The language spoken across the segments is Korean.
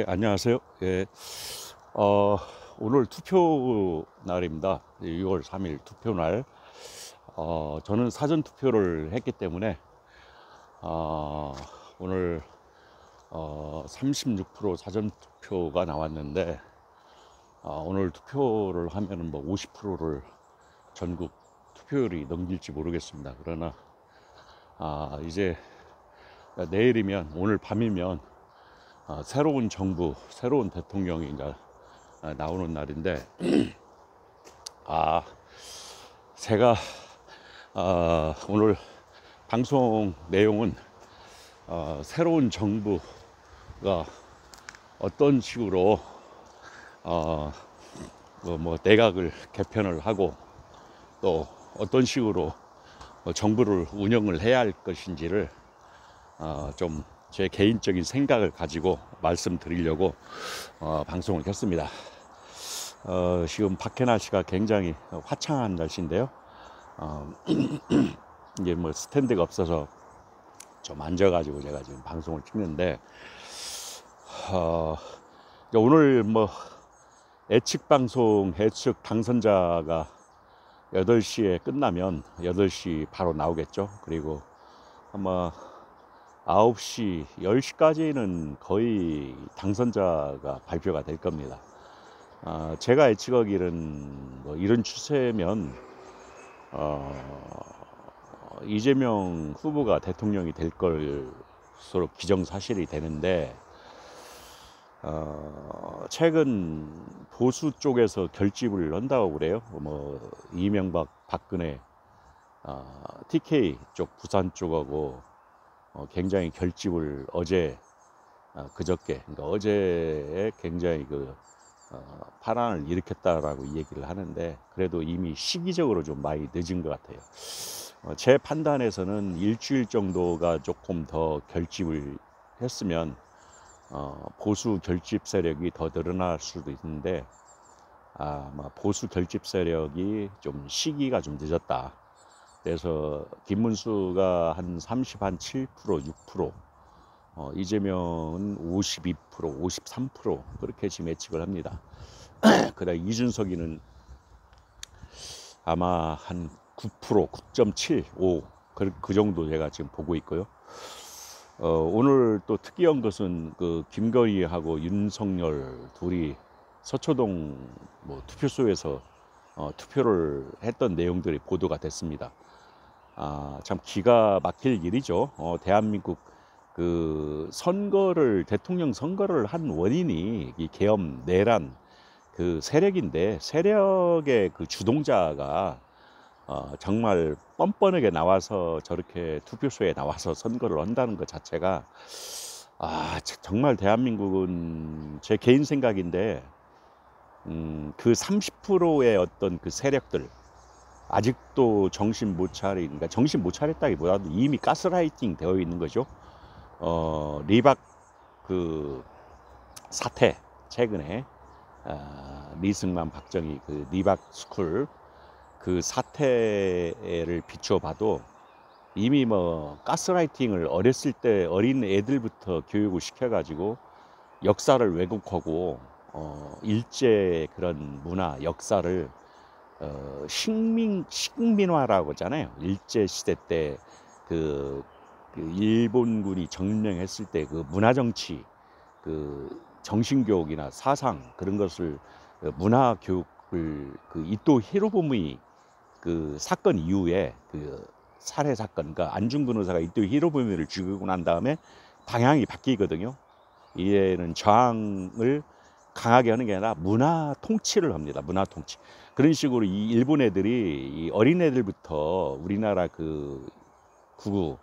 안녕하세요. 어, 오늘 투표 날입니다. 6월 3일 투표 날. 저는 사전 투표를 했기 때문에, 어, 오늘, 36% 사전 투표가 나왔는데, 오늘 투표를 하면은 뭐 50%를 전국 투표율이 넘길지 모르겠습니다. 그러나, 이제 내일이면, 오늘 밤이면, 새로운 정부, 새로운 대통령이 이제 나오는 날인데, 아, 제가 오늘 방송 내용은 새로운 정부가 어떤 식으로 어, 내각을 개편을 하고 또 어떤 식으로 정부를 운영을 해야 할 것인지를 좀 제 개인적인 생각을 가지고 말씀드리려고 방송을 켰습니다. 지금 밖에 날씨가 굉장히 화창한 날씨인데요. 어, 이게 뭐 스탠드가 없어서 좀 앉아가지고 제가 지금 방송을 찍는데, 어, 오늘 뭐 예측 방송, 예측 당선자가 8시에 끝나면 8시 바로 나오겠죠. 그리고 아마 9시, 10시까지는 거의 당선자가 발표가 될 겁니다. 제가 예측하기는 뭐 이런 추세면 이재명 후보가 대통령이 될 것으로 기정사실이 되는데, 최근 보수 쪽에서 결집을 한다고 그래요. 뭐 이명박, 박근혜, TK 쪽, 부산 쪽하고 굉장히 결집을 그저께, 그러니까 어제에 굉장히 파란을 일으켰다라고 얘기를 하는데, 그래도 이미 시기적으로 좀 많이 늦은 것 같아요. 제 판단에서는 일주일 정도가 조금 더 결집을 했으면 보수 결집 세력이 더 늘어날 수도 있는데, 아마 보수 결집 세력이 좀 시기가 좀 늦었다. 그래서 김문수가 한 7%, 6%, 이재명은 52%, 53% 그렇게 지금 예측을 합니다. 그다음 이준석이는 아마 한 9%, 9.75 그 정도 제가 지금 보고 있고요. 오늘 또 특이한 것은 김건희하고 윤석열 둘이 서초동 뭐 투표소에서 투표를 했던 내용들이 보도가 됐습니다. 참 기가 막힐 일이죠. 대한민국 대통령 선거를 한 원인이 이 계엄 내란 세력인데, 세력의 주동자가 정말 뻔뻔하게 나와서 저렇게 투표소에 나와서 선거를 한다는 것 자체가, 정말 대한민국은, 제 개인 생각인데, 30%의 어떤 세력들 아직도 정신 못 그러니까 정신 못 차렸다기보다도 이미 가스라이팅 되어 있는 거죠. 리박 사태, 최근에 리승만, 박정희 리박 스쿨 사태를 비춰봐도 이미 뭐 가스라이팅을 어렸을 때 어린 애들부터 교육을 시켜가지고 역사를 왜곡하고 일제 그런 문화 역사를 식민화라고 하잖아요. 일제 시대 때 일본군이 점령했을 때 문화 정치, 정신교육이나 사상 그런 것을 문화 교육을 이토 히로부미 사건 이후에 살해 사건, 그러니까 안중근 의사가 이토 히로부미를 죽이고 난 다음에 방향이 바뀌거든요. 이에는 저항을 강하게 하는 게 아니라 문화 통치를 합니다. 문화 통치. 그런 식으로 이 일본 애들이 이 어린 애들부터 우리나라 구구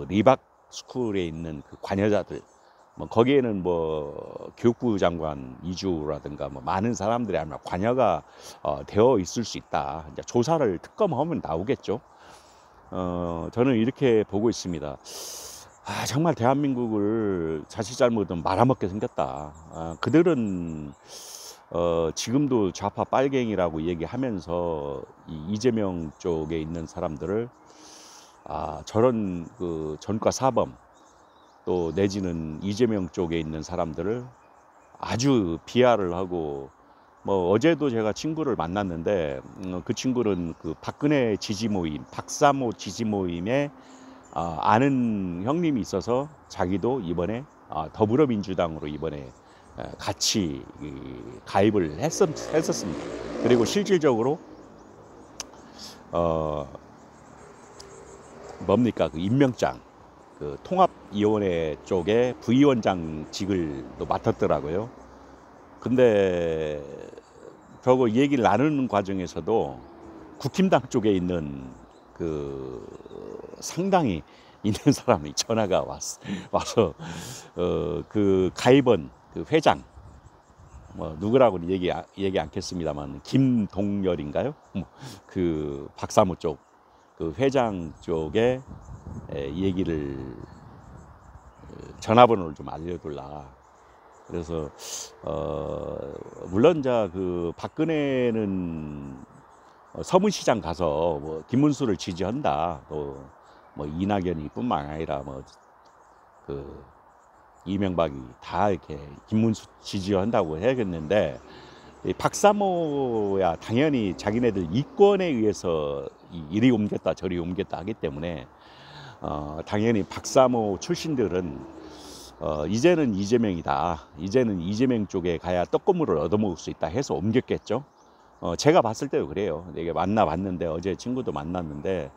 리박 스쿨에 있는 관여자들, 뭐 거기에는 뭐 교육부 장관 이주라든가 뭐 많은 사람들이 아마 관여가 되어 있을 수 있다. 이제 조사를 특검하면 나오겠죠. 저는 이렇게 보고 있습니다. 정말 대한민국을 자칫 잘못하면 말아먹게 생겼다. 그들은 지금도 좌파 빨갱이라고 얘기하면서 이재명 쪽에 있는 사람들을 저런 전과 사범, 또 내지는 이재명 쪽에 있는 사람들을 아주 비하를 하고, 뭐 어제도 제가 친구를 만났는데 그 친구는 그 박근혜 지지 모임, 박사모 지지 모임에 아는 형님이 있어서 자기도 이번에 더불어민주당으로 이번에 같이 가입을 했었습니다. 그리고 실질적으로 뭡니까, 그 임명장, 그 통합위원회 쪽에 부위원장직을 또 맡았더라고요. 근데 저거 얘기를 나누는 과정에서도 국힘당 쪽에 있는 그 상당히 있는 사람이 전화가 와서 그 가입원 그 회장, 뭐 누구라고는 얘기 않겠습니다만 김동열인가요? 그 박사모 쪽 그 회장 쪽에 얘기를, 전화번호를 좀 알려둘라. 그래서 물론 그 박근혜는 서문시장 가서 뭐 김문수를 지지한다, 또 뭐 이낙연이 뿐만 아니라 뭐 그 이명박이 다 이렇게 김문수 지지한다고 해야겠는데, 이 박사모야 당연히 자기네들 이권에 의해서 이리 옮겼다 저리 옮겼다 하기 때문에 당연히 박사모 출신들은 이제는 이재명이다, 이제는 이재명 쪽에 가야 떡고물을 얻어먹을 수 있다 해서 옮겼겠죠. 제가 봤을 때도 그래요. 이게 만나봤는데, 어제 친구도 만났는데,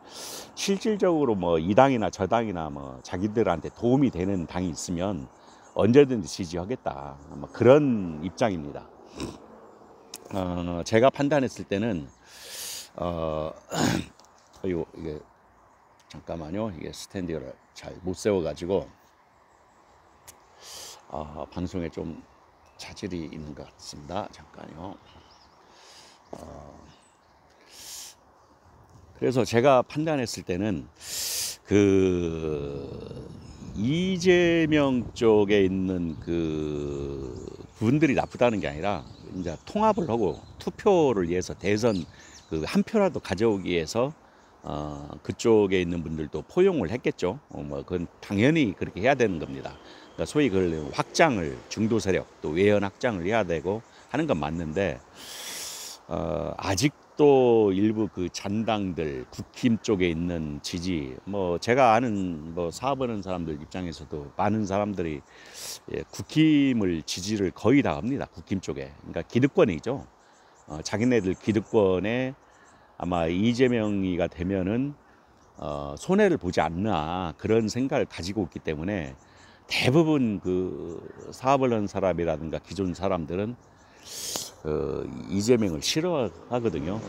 실질적으로 뭐 이 당이나 저 당이나 뭐 자기들한테 도움이 되는 당이 있으면 언제든지 지지하겠다, 뭐 그런 입장입니다. 제가 판단했을 때는 이게 잠깐만요, 이게 스탠드를 잘 못 세워가지고 방송에 좀 차질이 있는 것 같습니다. 잠깐요. 그래서 제가 판단했을 때는 그 이재명 쪽에 있는 그 분들이 나쁘다는 게 아니라, 이제 통합을 하고 투표를 위해서 대선 그 한 표라도 가져오기 위해서 그쪽에 있는 분들도 포용을 했겠죠. 뭐 그건 당연히 그렇게 해야 되는 겁니다. 그러니까 소위 그걸 확장을, 중도 세력 또 외연 확장을 해야 되고 하는 건 맞는데, 아직도 일부 그 잔당들, 국힘 쪽에 있는 지지, 뭐 제가 아는 뭐 사업하는 사람들 입장에서도 많은 사람들이 국힘을 지지를 거의 다 합니다. 국힘 쪽에. 그러니까 기득권이죠. 자기네들 기득권에 아마 이재명이가 되면은 손해를 보지 않나, 그런 생각을 가지고 있기 때문에 대부분 그 사업을 하는 사람이라든가 기존 사람들은 이재명을 싫어하거든요.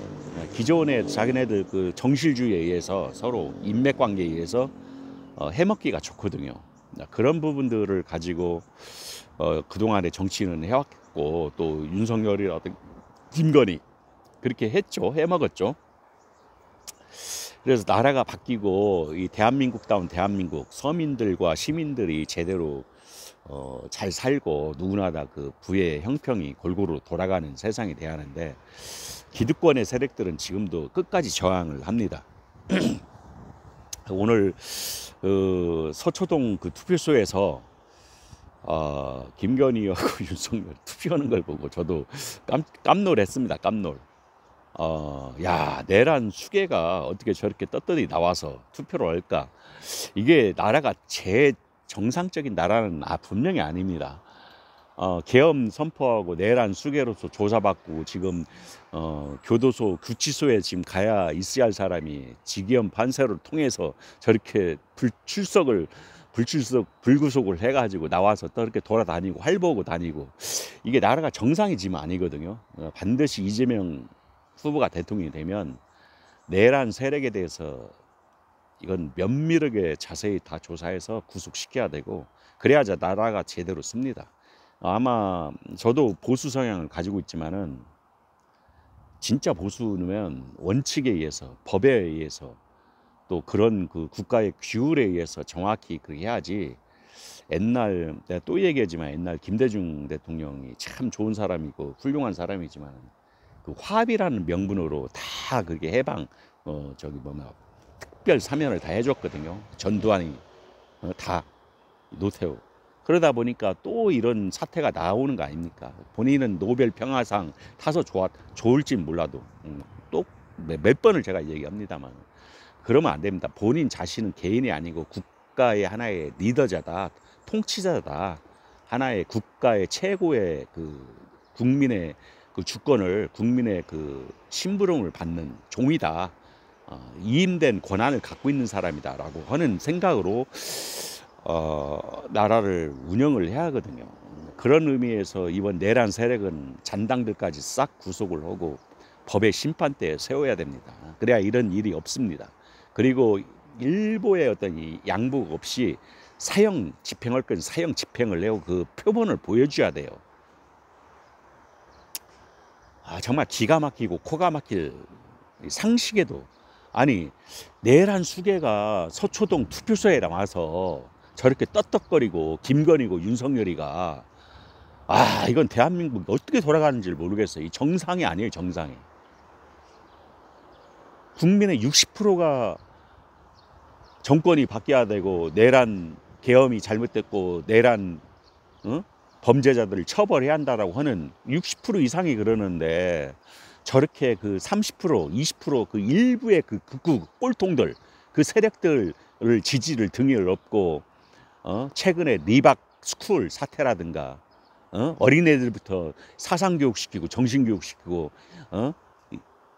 기존에 자기네들 그 정실주의에 의해서 서로 인맥관계에 의해서 해먹기가 좋거든요. 그런 부분들을 가지고 그동안의 정치는 해왔고, 또 윤석열이라든가 김건희 그렇게 했죠. 해먹었죠. 그래서 나라가 바뀌고 이 대한민국다운 대한민국, 서민들과 시민들이 제대로 잘 살고 누구나 다 그 부의 형평이 골고루 돌아가는 세상이 돼야 하는데, 기득권의 세력들은 지금도 끝까지 저항을 합니다. 오늘 서초동 그 투표소에서 김건희하고 윤석열 투표하는 걸 보고 저도 깜놀했습니다. 깜놀. 야, 내란 수계가 어떻게 저렇게 떳떳이 나와서 투표를 할까? 이게 나라가 정상적인 나라는 분명히 아닙니다. 계엄 선포하고 내란 수계로서 조사받고 지금 교도소 구치소에 지금 가야 있어야 할 사람이 지기현 판사를 통해서 저렇게 불구속을 해가지고 나와서 또 이렇게 돌아다니고 활보고 다니고, 이게 나라가 정상이 지금 아니거든요. 반드시 이재명 후보가 대통령이 되면 내란 세력에 대해서 이건 면밀하게 자세히 다 조사해서 구속시켜야 되고, 그래야 나라가 제대로 씁니다. 아마 저도 보수 성향을 가지고 있지만은, 진짜 보수는 원칙에 의해서, 법에 의해서, 또 그런 그 국가의 규율에 의해서 정확히 그렇게 해야지. 옛날, 내가 또 얘기하지만 옛날 김대중 대통령이 참 좋은 사람이고 훌륭한 사람이지만, 그 화합이라는 명분으로 다 그렇게 해방 특별 사면을 다 해줬거든요. 전두환이 다. 노태우. 그러다 보니까 또 이런 사태가 나오는 거 아닙니까? 본인은 노벨 평화상 타서 좋을진 몰라도 또 몇 번을 제가 얘기합니다만 그러면 안 됩니다. 본인 자신은 개인이 아니고 국가의 하나의 리더자다, 통치자다, 하나의 국가의 최고의 그 국민의 그 주권을 국민의 그 심부름을 받는 종이다. 이임된 권한을 갖고 있는 사람이다라고 하는 생각으로 나라를 운영을 해야 하거든요. 그런 의미에서 이번 내란 세력은 잔당들까지 싹 구속을 하고 법의 심판대에 세워야 됩니다. 그래야 이런 일이 없습니다. 그리고 일부의 어떤 이 양복 없이 사형 집행할 건 사형 집행을 내고 그 표본을 보여줘야 돼요. 정말 기가 막히고 코가 막힐 상식에도 아니 내란 수괴가 서초동 투표소에 나와서 저렇게 떳떳거리고 김건희고 윤석열이가 이건 대한민국이 어떻게 돌아가는지 모르겠어요. 이 정상이 아니에요. 정상이. 국민의 60%가 정권이 바뀌어야 되고 내란 계엄이 잘못됐고 내란 범죄자들을 처벌해야 한다라고 하는 60% 이상이 그러는데 저렇게 그 30%, 20%그 일부의 그 극우 꼴통들 그 세력들을 지지를 등을 업고 최근에 리박 스쿨 사태라든가 어린애들부터 사상교육시키고 정신교육시키고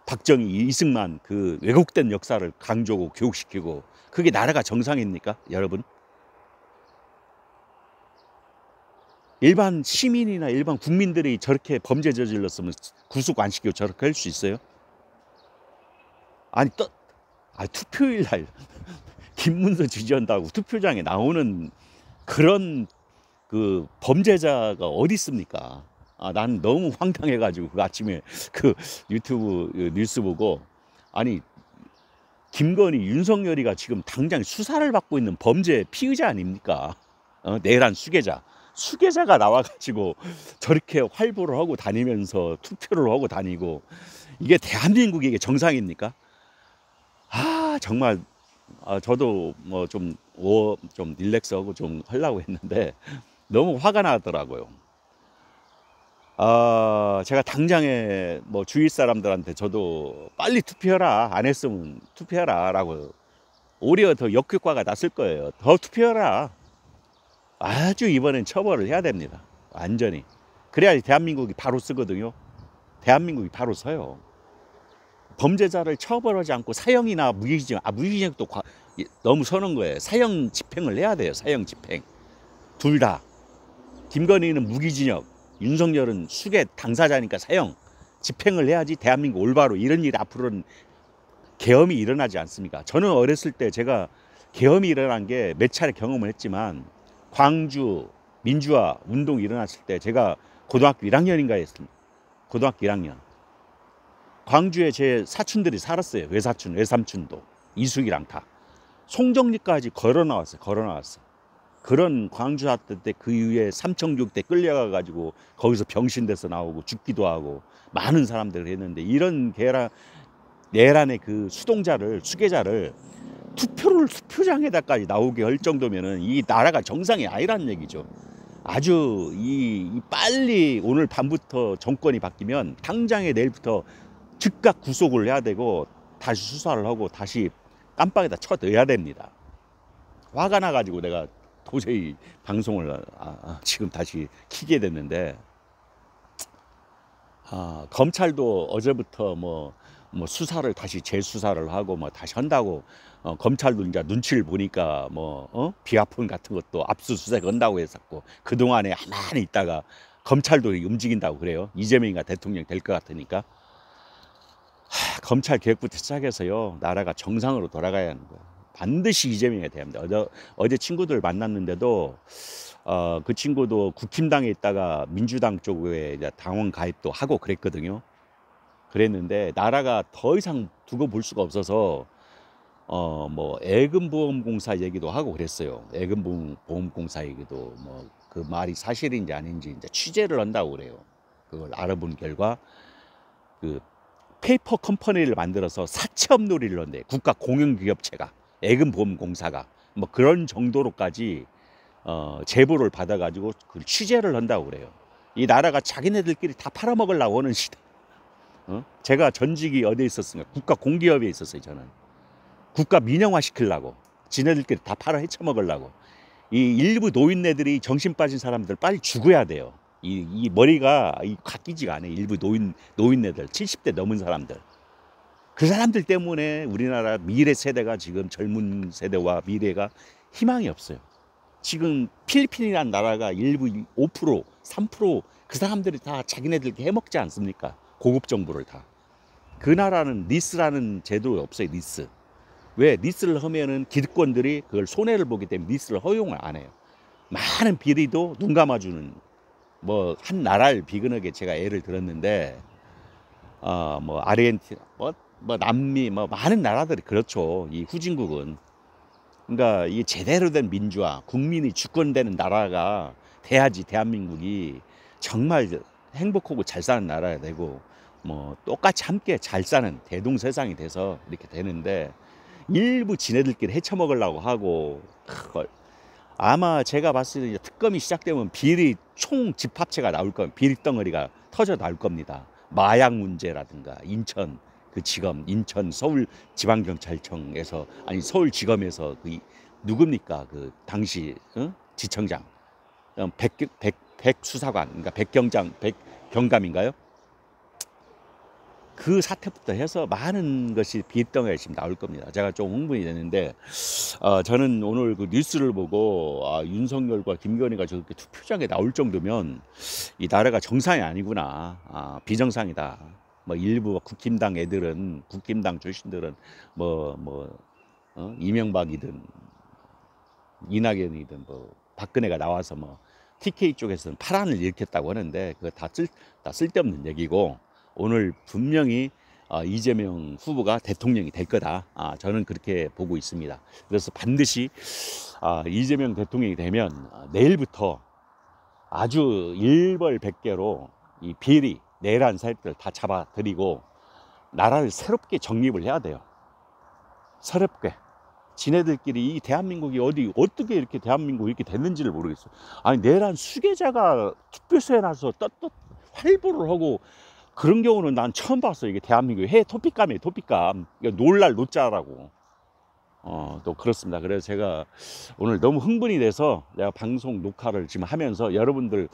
박정희, 이승만 그 왜곡된 역사를 강조하고 교육시키고 그게 나라가 정상입니까? 여러분? 일반 시민이나 일반 국민들이 저렇게 범죄 저질렀으면 구속 안 시키고 저렇게 할 수 있어요? 아니 투표일 날 김문수 지지한다고 투표장에 나오는 그런 그 범죄자가 어디 있습니까? 난 너무 황당해가지고 그 아침에 그 유튜브 뉴스 보고 아니 김건희, 윤석열이가 지금 당장 수사를 받고 있는 범죄 피의자 아닙니까? 내란 수괴자가 나와가지고 저렇게 활보를 하고 다니면서 투표를 하고 다니고 이게 대한민국이 이게 정상입니까? 정말 저도 뭐 좀 릴렉스하고 좀 하려고 했는데 너무 화가 나더라고요. 제가 당장에 뭐 주위 사람들한테 저도 빨리 투표해라, 안 했으면 투표해라 라고 오히려 더 역효과가 났을 거예요. 더 투표해라. 아주 이번엔 처벌을 해야 됩니다. 완전히. 그래야 대한민국이 바로 쓰거든요. 대한민국이 바로 서요. 범죄자를 처벌하지 않고 사형이나 무기징역, 무기징역도 너무 서는 거예요. 사형 집행을 해야 돼요. 사형 집행. 둘 다. 김건희는 무기징역, 윤석열은 수괴 당사자니까 사형 집행을 해야지 대한민국 올바로 이런 일 앞으로는 계엄이 일어나지 않습니까? 저는 어렸을 때 제가 계엄이 일어난 게 몇 차례 경험을 했지만 광주 민주화 운동이 일어났을 때 제가 고등학교 1학년인가 했습니다. 고등학교 1학년. 광주에 제 사촌들이 살았어요. 외사촌, 외삼촌도. 이숙이랑 다. 송정리까지 걸어 나왔어요. 그런 광주 사태 때 그 이후에 삼청교육 때 끌려가가지고 거기서 병신돼서 나오고 죽기도 하고 많은 사람들을 했는데 이런 내란의 그 수괴자를 투표장에다까지 나오게 할 정도면은 이 나라가 정상이 아니란 얘기죠. 아주 빨리 오늘 밤부터 정권이 바뀌면 당장에 내일부터 즉각 구속을 해야 되고 다시 수사를 하고 다시 깜빵에다 쳐넣어야 됩니다. 화가 나가지고 내가 도저히 방송을 지금 다시 키게 됐는데 검찰도 어제부터 뭐 수사를 다시 재수사를 하고 뭐 다시 한다고 검찰도 이제 눈치를 보니까 비아폰 같은 것도 압수수색 한다고 했었고 그동안에 가만히 있다가 검찰도 움직인다고 그래요. 이재명이가 대통령 될 것 같으니까 검찰 개혁부터 시작해서요 나라가 정상으로 돌아가야 하는 거예요. 반드시 이재명이 돼야 합니다. 어제 친구들 만났는데도 그 친구도 국힘당에 있다가 민주당 쪽에 이제 당원 가입도 하고 그랬거든요. 그랬는데 나라가 더 이상 두고 볼 수가 없어서 뭐 애금보험공사 얘기도 하고 그랬어요. 애금보험공사 얘기도 뭐 그 말이 사실인지 아닌지 이제 취재를 한다고 그래요. 그걸 알아본 결과 그 페이퍼 컴퍼니를 만들어서 사채업놀이를 한대. 국가 공영기업체가 애금보험공사가 뭐 그런 정도로까지 제보를 받아가지고 그 취재를 한다고 그래요. 이 나라가 자기네들끼리 다 팔아먹으려고 하는 시대. 제가 전직이 어디에 있었습니까? 국가 공기업에 있었어요. 저는 국가 민영화 시키려고, 지네들끼리 다 팔아 헤쳐먹으려고. 이 일부 노인네들이 정신 빠진 사람들 빨리 죽어야 돼요. 이 머리가 갓기지가 않아요. 일부 노인네들 70대 넘은 사람들, 그 사람들 때문에 우리나라 미래 세대가 지금 젊은 세대와 미래가 희망이 없어요. 지금 필리핀이라는 나라가 일부 5%, 3%그 사람들이 다 자기네들끼리 해먹지 않습니까? 고급 정보를 다. 그 나라는 리스라는 제도 없어요. 리스. 왜? 리스를 하면은 기득권들이 그걸 손해를 보기 때문에 리스를 허용을 안 해요. 많은 비리도 눈 감아주는, 뭐 한 나라를 비근하게 제가 예를 들었는데, 뭐 아르헨티나, 뭐 남미, 뭐 많은 나라들이 그렇죠. 이 후진국은. 그러니까 이 제대로 된 민주화, 국민이 주권되는 나라가 돼야지 대한민국이 정말 행복하고 잘 사는 나라가 되고, 뭐 똑같이 함께 잘 사는 대동세상이 돼서 이렇게 되는데, 일부 지네들끼리 헤쳐먹으려고 하고, 아마 제가 봤을 때 특검이 시작되면 비리 총 집합체가 나올 겁니다. 비리 덩어리가 터져 나올 겁니다. 마약 문제라든가 인천 그 지검, 인천 서울지방경찰청에서, 아니 서울지검에서 그 누굽니까 그 당시 지청장, 백 수사관, 그러니까 백경감인가요? 그 사태부터 해서 많은 것이 비리덩어리가 지금 나올 겁니다. 제가 좀 흥분이 되는데, 저는 오늘 그 뉴스를 보고 윤석열과 김건희가 저렇게 투표장에 나올 정도면 이 나라가 정상이 아니구나, 비정상이다. 뭐 일부 국힘당 애들은, 국힘당 출신들은 이명박이든 이낙연이든 뭐 박근혜가 나와서 뭐 TK 쪽에서는 파란을 일으켰다고 하는데, 그거 다 쓸데없는 얘기고, 오늘 분명히 이재명 후보가 대통령이 될 거다. 저는 그렇게 보고 있습니다. 그래서 반드시 이재명 대통령이 되면 내일부터 아주 일벌백계로 이 비리, 내란 세력들 다 잡아들이고 나라를 새롭게 정립을 해야 돼요. 새롭게. 지네들끼리 이 대한민국이 어떻게 이렇게 대한민국이 이렇게 됐는지를 모르겠어요. 아니, 내란 수괴자가 투표소에 나서 떳떳 활보를 하고, 그런 경우는 난 처음 봤어. 이게 대한민국이 토픽감이에요. 토픽감. 놀랄 노자라고. 또 그렇습니다. 그래서 제가 오늘 너무 흥분이 돼서 내가 방송 녹화를 지금 하면서 여러분들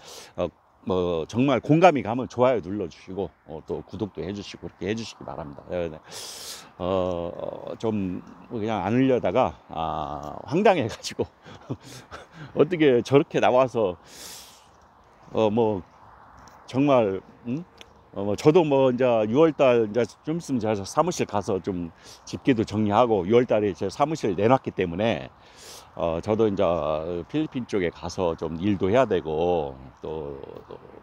뭐 정말 공감이 가면 좋아요 눌러주시고, 또 구독도 해주시고 그렇게 해주시기 바랍니다. 좀 그냥 안 흘려다가 황당해가지고 어떻게 저렇게 나와서 뭐 정말 뭐 저도 뭐 이제 6월달 이제 좀 있으면 제가 사무실 가서 좀 집기도 정리하고, 6월달에 제 사무실 내놨기 때문에 저도 이제 필리핀 쪽에 가서 좀 일도 해야 되고 또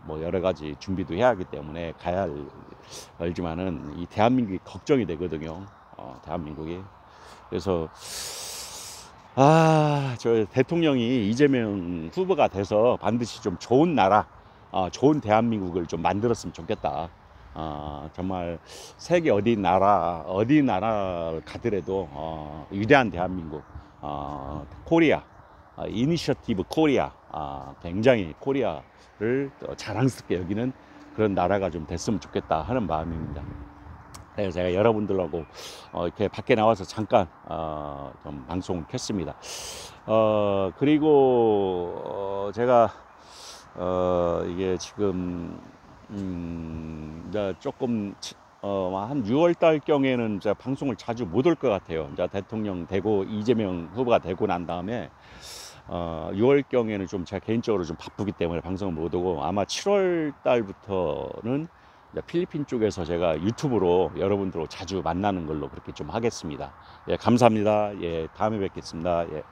뭐 여러 가지 준비도 해야 하기 때문에 가야 알지만은 이 대한민국이 걱정이 되거든요. 대한민국이. 그래서 저 대통령이 이재명 후보가 돼서 반드시 좀 좋은 나라, 좋은 대한민국을 좀 만들었으면 좋겠다. 정말 세계 어디 나라를 가더라도 위대한 대한민국, 코리아, 이니셔티브 코리아, 굉장히 코리아를 자랑스럽게 여기는 그런 나라가 좀 됐으면 좋겠다 하는 마음입니다. 그래서 제가 여러분들하고 이렇게 밖에 나와서 잠깐 좀 방송을 켰습니다. 그리고 제가 이게 지금 이제 조금 한 6월달 경에는 이제 방송을 자주 못 올 것 같아요. 이제 대통령 되고 이재명 후보가 되고 난 다음에 6월 경에는 좀 제가 개인적으로 좀 바쁘기 때문에 방송을 못 오고, 아마 7월 달부터는 필리핀 쪽에서 제가 유튜브로 여러분들하고 자주 만나는 걸로 그렇게 좀 하겠습니다. 예, 감사합니다. 예, 다음에 뵙겠습니다. 예.